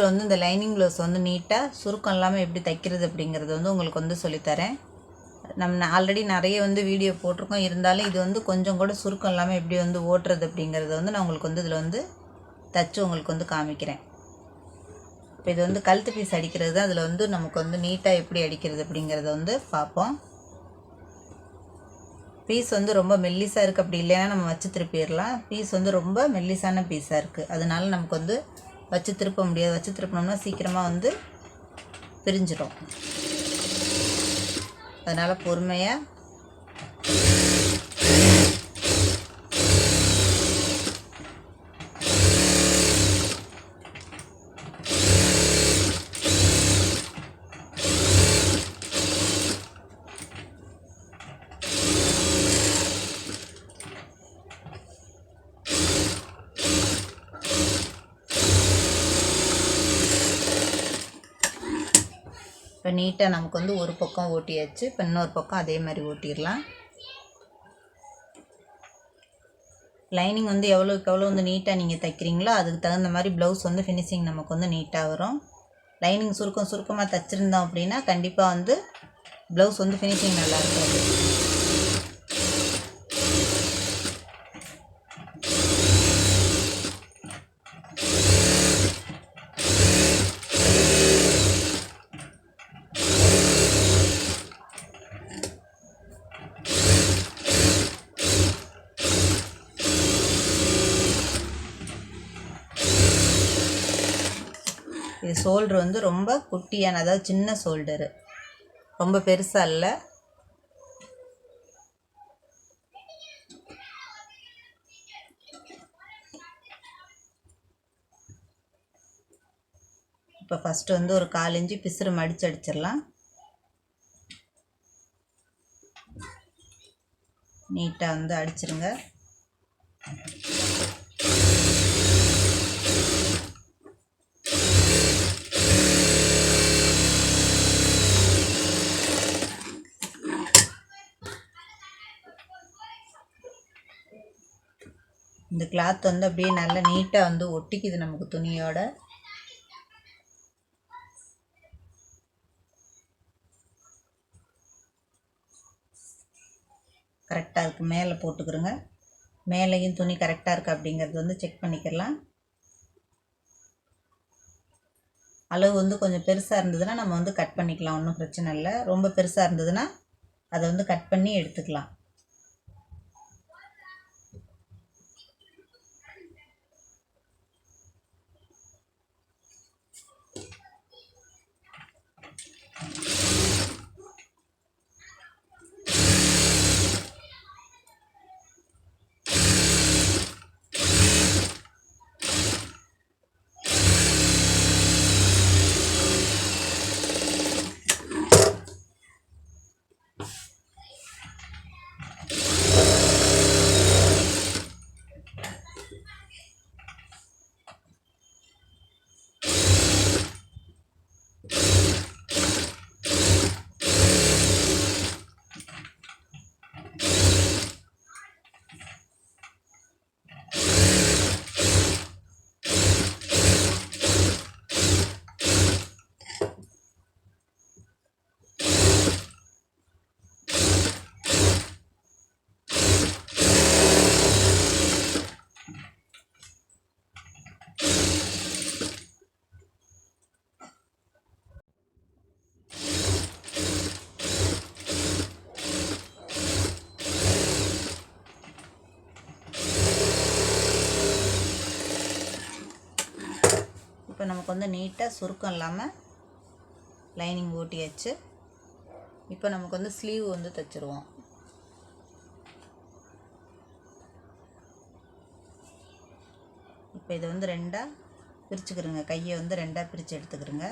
வந்து இந்த lining blouse வந்து நீட்டாக சுருக்கம் இல்லாமல் எப்படி தைக்கிறது அப்படிங்கிறது வந்து உங்களுக்கு வந்து சொல்லித்தரேன். நம்ம ஆல்ரெடி நிறைய வந்து வீடியோ போட்டிருக்கோம். இருந்தாலும் இது வந்து கொஞ்சம் கூட சுருக்கம் இல்லாமல் எப்படி வந்து ஓட்டுறது அப்படிங்கிறத வந்து நான் உங்களுக்கு வந்து இதில் வந்து தச்சு உங்களுக்கு வந்து காமிக்கிறேன். இப்போ இது வந்து கழுத்து பீஸ் அடிக்கிறது தான். அதில் வந்து நமக்கு வந்து நீட்டாக எப்படி அடிக்கிறது அப்படிங்கிறத வந்து பார்ப்போம். பீஸ் வந்து ரொம்ப மெல்லிஸாக இருக்குது, அப்படி இல்லைன்னா நம்ம வச்சு திருப்பிடலாம். பீஸ் வந்து ரொம்ப மெல்லிஸான பீஸாக இருக்குது, அதனால நமக்கு வந்து வச்சு திருப்ப முடியாது. வச்சு திருப்பினோம்னா சீக்கிரமாக வந்து பிரிஞ்சிடும். அதனால் பொறுமையாக இப்போ நீட்டாக நமக்கு வந்து ஒரு பக்கம் ஓட்டியாச்சு. இப்போ இன்னொரு பக்கம் அதே மாதிரி ஓட்டிடலாம். லைனிங் வந்து எவ்வளோக்கு எவ்வளோ வந்து நீட்டாக நீங்கள் தைக்கிறீங்களோ அதுக்கு தகுந்த மாதிரி ப்ளவுஸ் வந்து ஃபினிஷிங் நமக்கு வந்து நீட்டாக வரும். லைனிங் சுருக்கமாக தைச்சிருந்தோம் அப்படின்னா கண்டிப்பாக வந்து ப்ளவுஸ் வந்து ஃபினிஷிங் நல்லா இருக்காது. இது ஷோல்ட்ரு வந்து ரொம்ப குட்டியான, அதாவது சின்ன ஷோல்டரு, ரொம்ப பெருசாக இல்லை. இப்போ ஃபஸ்ட்டு வந்து ஒரு 1/4 இன்ச்சு பிசுறு மடித்து அடிச்சிடலாம். நீட்டாக வந்து அடிச்சிருங்க. இந்த கிளாத் வந்து அப்படியே நல்லா நீட்டாக வந்து ஒட்டிக்குது நமக்கு துணியோட. கரெக்டாக இருக்குது. மேலே போட்டுக்கிறோங்க. மேலேயும் துணி கரெக்டாக இருக்குது அப்படிங்கிறது வந்து செக் பண்ணிக்கலாம். அளவு வந்து கொஞ்சம் பெருசாக இருந்ததுன்னா நம்ம வந்து கட் பண்ணிக்கலாம், ஒன்றும் பிரச்சனை இல்லை. ரொம்ப பெருசாக இருந்ததுன்னா அதை வந்து கட் பண்ணி எடுத்துக்கலாம். இப்போ நமக்கு வந்து நீட்டாக சுருக்கம் இல்லாமல் லைனிங் ஓட்டியாச்சு. இப்போ நமக்கு வந்து ஸ்லீவ் வந்து தைச்சிருவோம். இப்போ இதை வந்து 2ஆக பிரிச்சுக்கிறோங்க. கையை வந்து 2ஆக பிரித்து எடுத்துக்கிறோங்க.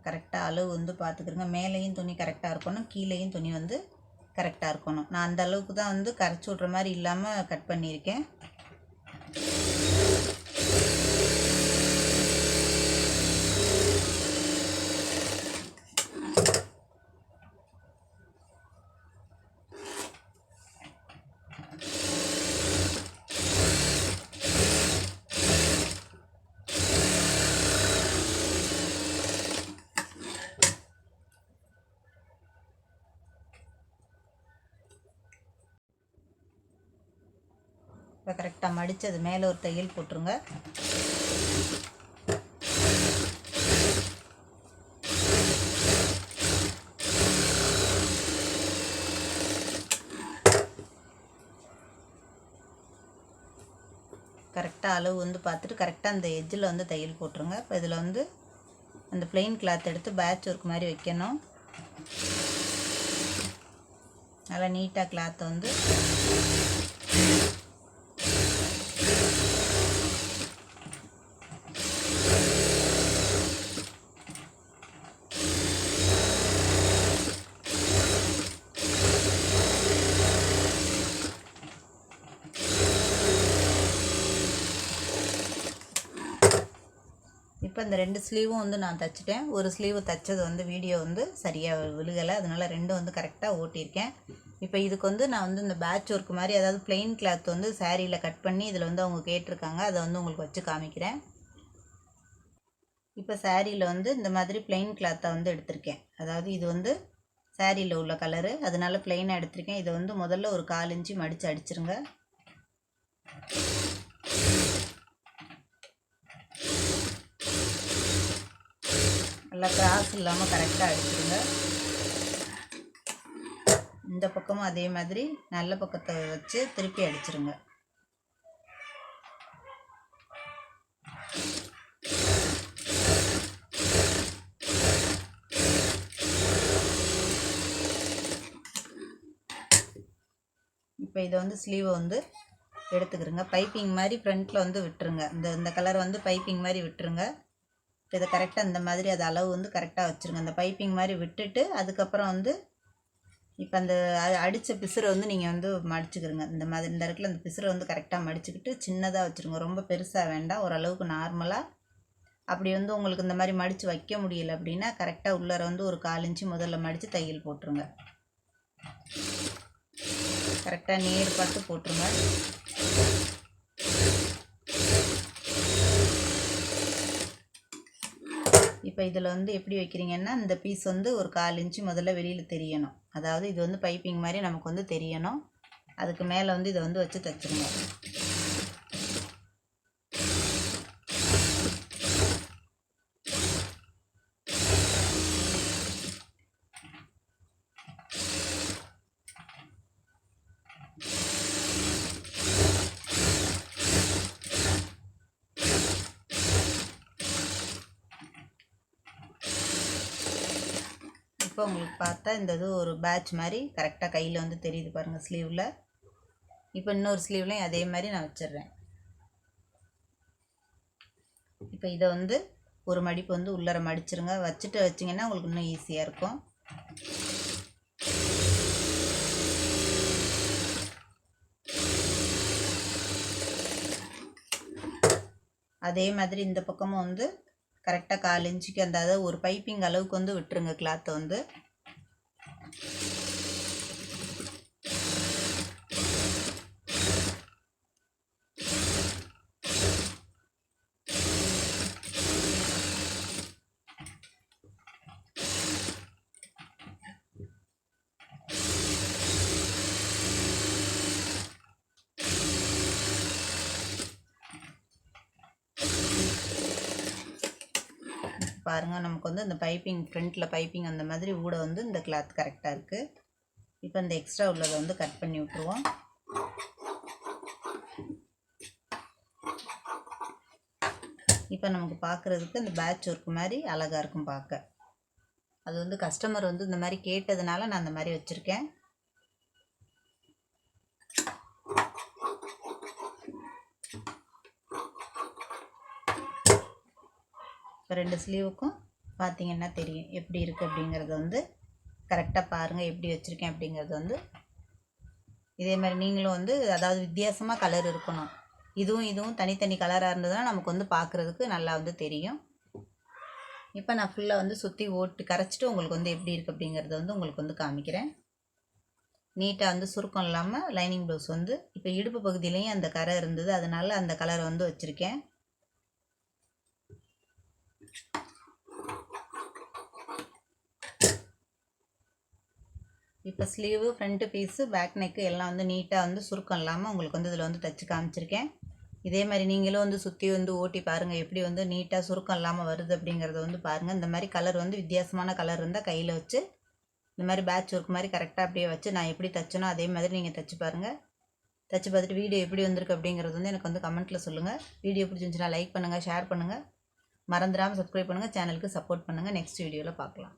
கரெக்டாக அளவு வந்து பார்த்துக்கிறோங்க. மேலேயும் துணி கரெக்டாக இருக்கணும், கீழேயும் துணி வந்து கரெக்டாக இருக்கணும். நான் அந்த அளவுக்கு தான் வந்து கரைச்சி விட்ற மாதிரி இல்லாமல் கட் பண்ணியிருக்கேன். இப்போ கரெக்டாக மடித்து அது மேலே ஒரு தையல் போட்டுருங்க. கரெக்டாக அளவு வந்து பார்த்துட்டு கரெக்டாக அந்த எட்ஜில் வந்து தையல் போட்டுருங்க. இப்போ இதில் வந்து அந்த பிளெயின் கிளாத் எடுத்து பேட்ச் ஒர்க் மாதிரி வைக்கணும். நல்லா நீட்டாக கிளாத்தை வந்து இப்போ இந்த 2 ஸ்லீவும் வந்து நான் தைச்சிட்டேன். ஒரு ஸ்லீவு தைச்சது வந்து வீடியோ வந்து சரியாக விழுகலை, அதனால் 2 வந்து கரெக்டாக ஓட்டியிருக்கேன். இப்போ இதுக்கு வந்து நான் வந்து இந்த பேட்ச் ஒர்க் மாதிரி, அதாவது பிளெயின் கிளாத் வந்து சாரியில் கட் பண்ணி இதில் வந்து அவங்க கேட்டிருக்காங்க, அதை வந்து உங்களுக்கு வச்சு காமிக்கிறேன். இப்போ சாரியில் வந்து இந்த மாதிரி பிளெயின் கிளாத்தை வந்து எடுத்திருக்கேன். அதாவது இது வந்து சாரியில் உள்ள கலரு, அதனால பிளெயினாக எடுத்திருக்கேன். இதை வந்து முதல்ல ஒரு 1/4 இன்ச்சு மடித்து அடிச்சிருங்க. நல்லா கிராஸ் இல்லாமல் கரெக்டாக அடிச்சிடுங்க. இந்த பக்கமும் அதே மாதிரி நல்ல பக்கத்தை வச்சு திருப்பி அடிச்சிருங்க. இப்போ இதை வந்து ஸ்லீவை வந்து எடுத்துக்கிறோங்க. பைப்பிங் மாதிரி ஃப்ரண்ட்டில் வந்து விட்டுருங்க. இந்த கலர் வந்து பைப்பிங் மாதிரி விட்டுருங்க. இதை கரெக்டாக இந்த மாதிரி அது அளவு வந்து கரெக்டாக வச்சுருங்க. அந்த பைப்பிங் மாதிரி விட்டுட்டு அதுக்கப்புறம் வந்து இப்போ அந்த அடித்த பிசுரை வந்து நீங்கள் வந்து மடிச்சுக்கிறங்க. இந்த மாதிரி இந்த இடத்துல அந்த பிசுரை வந்து கரெக்டாக மடிச்சுக்கிட்டு சின்னதாக வச்சுருங்க. ரொம்ப பெருசாக வேண்டாம், ஓரளவுக்கு நார்மலாக. அப்படி வந்து உங்களுக்கு இந்த மாதிரி மடித்து வைக்க முடியல அப்படின்னா கரெக்டாக உள்ளார வந்து ஒரு 1/4 இன்ச்சு முதல்ல மடித்து தையல் போட்டுருங்க. கரெக்டாக நேர் பார்த்து போட்டுருங்க. இப்போ இதில் வந்து எப்படி வைக்கிறீங்கன்னா, இந்த பீஸ் வந்து ஒரு 1/4 இன்ச்சு முதல்ல வெளியில் தெரியணும். அதாவது இது வந்து பைப்பிங் மாதிரி நமக்கு வந்து தெரியணும். அதுக்கு மேலே வந்து இதை வந்து வச்சு தைச்சிருங்க. இப்போ உங்களுக்கு பார்த்தா இந்த இது ஒரு பேட்ச் மாதிரி கரெக்டாக கையில் வந்து தெரியுது பாருங்கள் ஸ்லீவில். இப்போ இன்னொரு ஸ்லீவ்லையும் அதே மாதிரி நான் வச்சிடுறேன். இப்போ இதை வந்து ஒரு மடிப்பு வந்து உள்ளர மடிச்சிருங்க. வச்சுட்டு வச்சிங்கன்னா உங்களுக்கு இன்னும் ஈஸியாக இருக்கும். அதே மாதிரி இந்த பக்கமும் வந்து கரெக்டாக 1/4 இன்ச்சுக்கு அந்த அதாவது ஒரு பைப்பிங் அளவுக்கு வந்து விட்டுருங்க கிளாத்தை வந்து. பாருங்கள், நமக்கு வந்து இந்த பைப்பிங் ஃப்ரண்ட்டில் பைப்பிங் அந்த மாதிரி ஊட வந்து இந்த கிளாத் கரெக்டாக இருக்குது. இப்போ இந்த எக்ஸ்ட்ரா உள்ளதை வந்து கட் பண்ணி விட்ருவோம். இப்போ நமக்கு பார்க்குறதுக்கு இந்த பேட்ச் ஒர்க் மாதிரி அழகாக இருக்கும் பார்க்க. அது வந்து கஸ்டமர் வந்து இந்த மாதிரி கேட்டதுனால நான் அந்த மாதிரி வச்சுருக்கேன். இப்போ 2 ஸ்லீவுக்கும் பார்த்தீங்கன்னா தெரியும் எப்படி இருக்குது அப்படிங்கிறத வந்து கரெக்டாக பாருங்கள் எப்படி வச்சுருக்கேன் அப்படிங்கிறது வந்து. இதே மாதிரி நீங்களும் வந்து அதாவது வித்தியாசமாக கலர் இருக்கணும். இதுவும் தனித்தனி கலராக இருந்ததுன்னா நமக்கு வந்து பார்க்குறதுக்கு நல்லா வந்து தெரியும். இப்போ நான் ஃபுல்லாக வந்து சுற்றி ஓட்டு கரைச்சிட்டு உங்களுக்கு வந்து எப்படி இருக்குது அப்படிங்கிறத வந்து உங்களுக்கு வந்து காமிக்கிறேன். நீட்டாக வந்து சுருக்கம் இல்லாமல் லைனிங் ப்ளவுஸ் வந்து இப்போ இடுப்பு பகுதியிலையும் அந்த கரை இருந்தது, அதனால அந்த கலரை வந்து வச்சுருக்கேன். இப்போ sleeve, front piece, back neck எல்லாம் வந்து நீட்டாக வந்து சுருக்கம் இல்லாமல் உங்களுக்கு வந்து இதில் வந்து தச்சு காமிச்சிருக்கேன். இதே மாதிரி நீங்களும் வந்து சுற்றி வந்து ஓட்டி பாருங்கள் எப்படி வந்து நீட்டாக சுருக்கம் இல்லாமல் வருது அப்படிங்கிறத வந்து பாருங்கள். இந்த மாதிரி கலர் வந்து வித்தியாசமான கலர் இருந்தால் கையில் வச்சு இந்த மாதிரி பேட்ச் ஒர்க் மாதிரி கரெக்டாக அப்படியே வச்சு நான் எப்படி தைச்சனோ அதே மாதிரி நீங்கள் தைச்சு பாருங்கள். தைச்சு பார்த்துட்டு வீடியோ எப்படி வந்திருக்கு அப்படிங்கிறது வந்து எனக்கு வந்து கமெண்ட்டில் சொல்லுங்கள். வீடியோ பிடிச்சிருந்துச்சுன்னா லைக் பண்ணுங்கள், ஷேர் பண்ணுங்கள், மறந்துடாமல் சப்ஸ்கிரைப் பண்ணுங்கள், சேனலுக்கு சப்போர்ட் பண்ணுங்கள். நெக்ஸ்ட் வீடியோவில் பார்க்கலாம்.